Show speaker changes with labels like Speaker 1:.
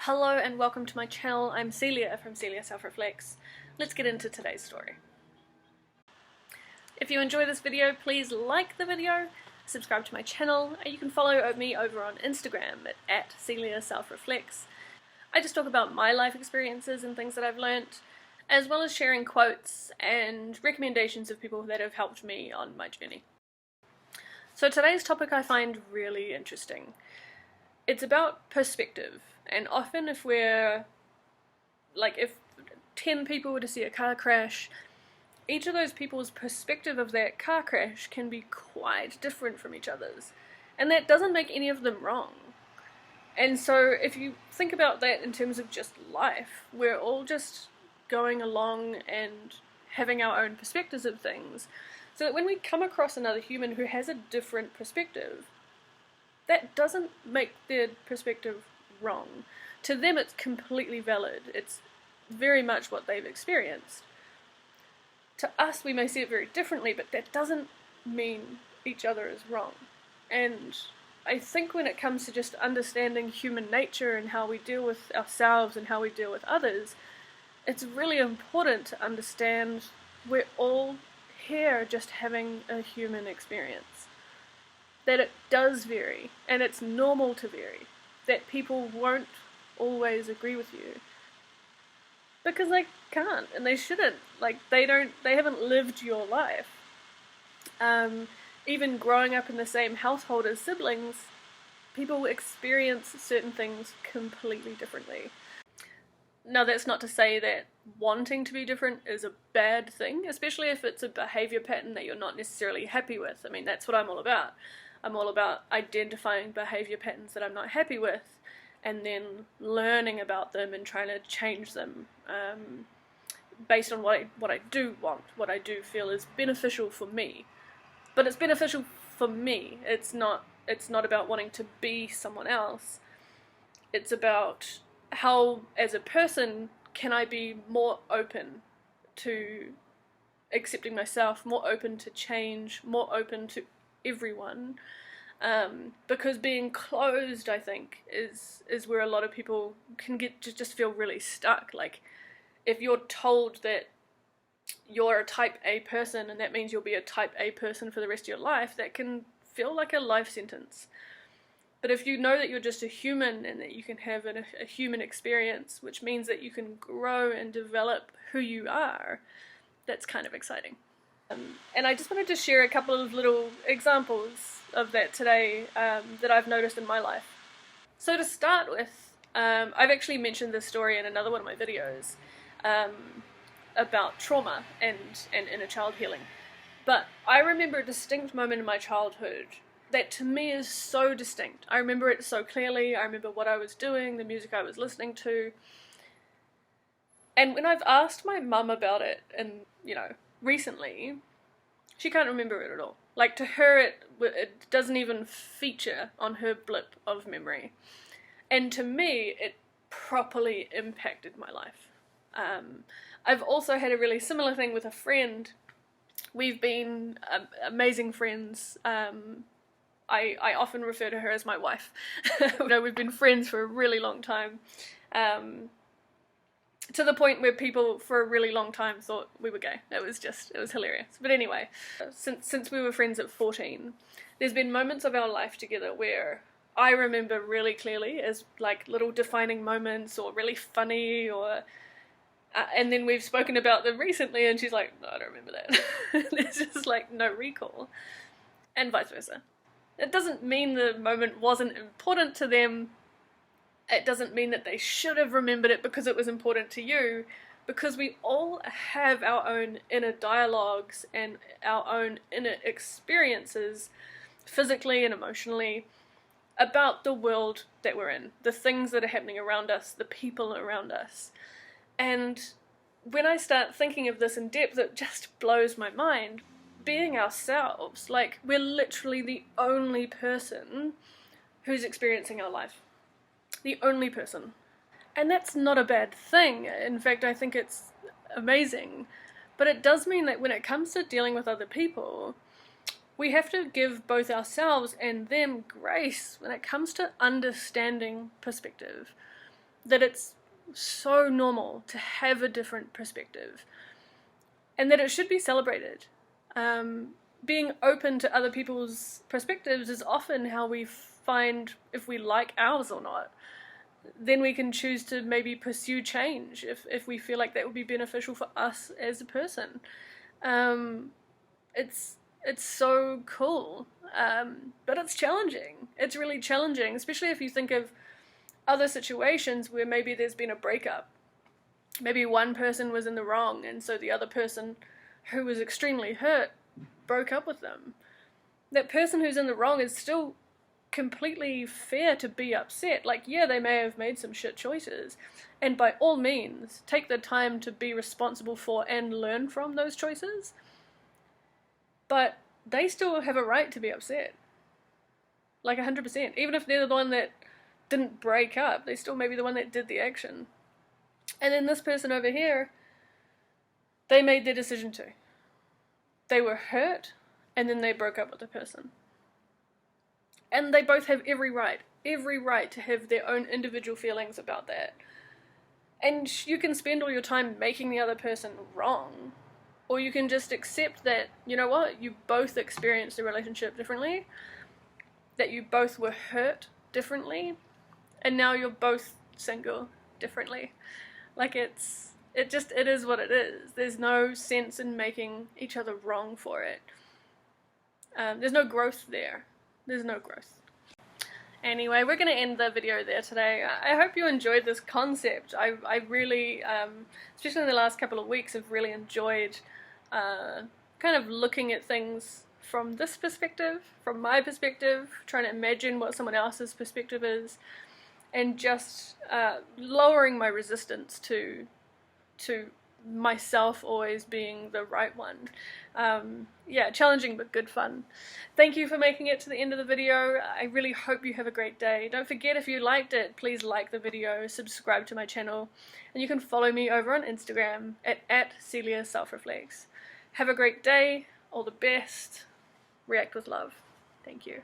Speaker 1: Hello and welcome to my channel. I'm Celia from Celia Self Reflects. Let's get into today's story. If you enjoy this video, please like the video, subscribe to my channel, and you can follow me over on Instagram at Celia Self Reflects. I just talk about my life experiences and things that I've learnt, as well as sharing quotes and recommendations of people that have helped me on my journey. So today's topic I find really interesting. It's about perspective, and often if 10 people were to see a car crash, each of those people's perspective of that car crash can be quite different from each other's, and that doesn't make any of them wrong. And so if you think about that in terms of just life, we're all just going along and having our own perspectives of things, so that when we come across another human who has a different perspective, that doesn't make their perspective wrong. To them it's completely valid. It's very much what they've experienced. To us we may see it very differently, but that doesn't mean each other is wrong. And I think when it comes to just understanding human nature and how we deal with ourselves and how we deal with others, it's really important to understand we're all here just having a human experience. That it does vary, and it's normal to vary. That people won't always agree with you. Because they can't, and they shouldn't. They haven't lived your life. Even growing up in the same household as siblings, people experience certain things completely differently. Now that's not to say that wanting to be different is a bad thing, especially if it's a behaviour pattern that you're not necessarily happy with. I mean, that's what I'm all about. I'm all about identifying behaviour patterns that I'm not happy with, and then learning about them and trying to change them based on what I do want, what I do feel is beneficial for me. But it's beneficial for me. It's not about wanting to be someone else. It's about how, as a person, can I be more open to accepting myself, more open to change, more open to everyone, because being closed, I think, is where a lot of people can get to just feel really stuck. Like, if you're told that you're a type A person and that means you'll be a type A person for the rest of your life, that can feel like a life sentence. But if you know that you're just a human and that you can have a human experience, which means that you can grow and develop who you are, that's kind of exciting. And I just wanted to share a couple of little examples of that today that I've noticed in my life. So to start with, I've actually mentioned this story in another one of my videos about trauma and inner child healing. But I remember a distinct moment in my childhood that to me is so distinct. I remember it so clearly. I remember what I was doing, the music I was listening to. And when I've asked my mum about it, and recently, she can't remember it at all. Like, to her it doesn't even feature on her blip of memory. And to me, it properly impacted my life. I've also had a really similar thing with a friend. We've been amazing friends. I often refer to her as my wife. We've been friends for a really long time. To the point where people for a really long time thought we were gay. It was hilarious. But anyway, since we were friends at 14, there's been moments of our life together where I remember really clearly as like little defining moments, or really funny, or and then we've spoken about them recently and she's like, no, I don't remember that. There's just like no recall, and vice versa. It doesn't mean the moment wasn't important to them. It doesn't mean that they should have remembered it because it was important to you, because we all have our own inner dialogues and our own inner experiences, physically and emotionally, about the world that we're in, the things that are happening around us, the people around us. And when I start thinking of this in depth, it just blows my mind. Being ourselves, like, we're literally the only person who's experiencing our life. The only person. And that's not a bad thing. In fact, I think it's amazing. But it does mean that when it comes to dealing with other people, we have to give both ourselves and them grace when it comes to understanding perspective. that it's so normal to have a different perspective, and that it should be celebrated. Being open to other people's perspectives is often how we find if we like ours or not. Then we can choose to maybe pursue change if we feel like that would be beneficial for us as a person. It's so cool, but it's challenging. It's really challenging, especially if you think of other situations where maybe there's been a breakup. Maybe one person was in the wrong, and so the other person who was extremely hurt broke up with them. That person who's in the wrong is still completely fair to be upset. Like, yeah, they may have made some shit choices, and by all means, take the time to be responsible for and learn from those choices, but they still have a right to be upset. Like 100%. Even if they're the one that didn't break up, they still may be the one that did the action. And then this person over here, they made their decision too. They were hurt, and then they broke up with the person. And they both have every right to have their own individual feelings about that. And you can spend all your time making the other person wrong, or you can just accept that, you know what, you both experienced the relationship differently, that you both were hurt differently, and now you're both single differently. Like, it is what it is. There's no sense in making each other wrong for it. There's no growth there. There's no growth. Anyway, we're going to end the video there today. I hope you enjoyed this concept. I really, especially in the last couple of weeks, have really enjoyed kind of looking at things from this perspective, from my perspective, trying to imagine what someone else's perspective is, and just lowering my resistance to myself always being the right one. Yeah, challenging but good fun. Thank you for making it to the end of the video. I really hope you have a great day. Don't forget, if you liked it, please like the video, subscribe to my channel, and you can follow me over on Instagram at Celia Self-Reflects. Have a great day, all the best, react with love. Thank you.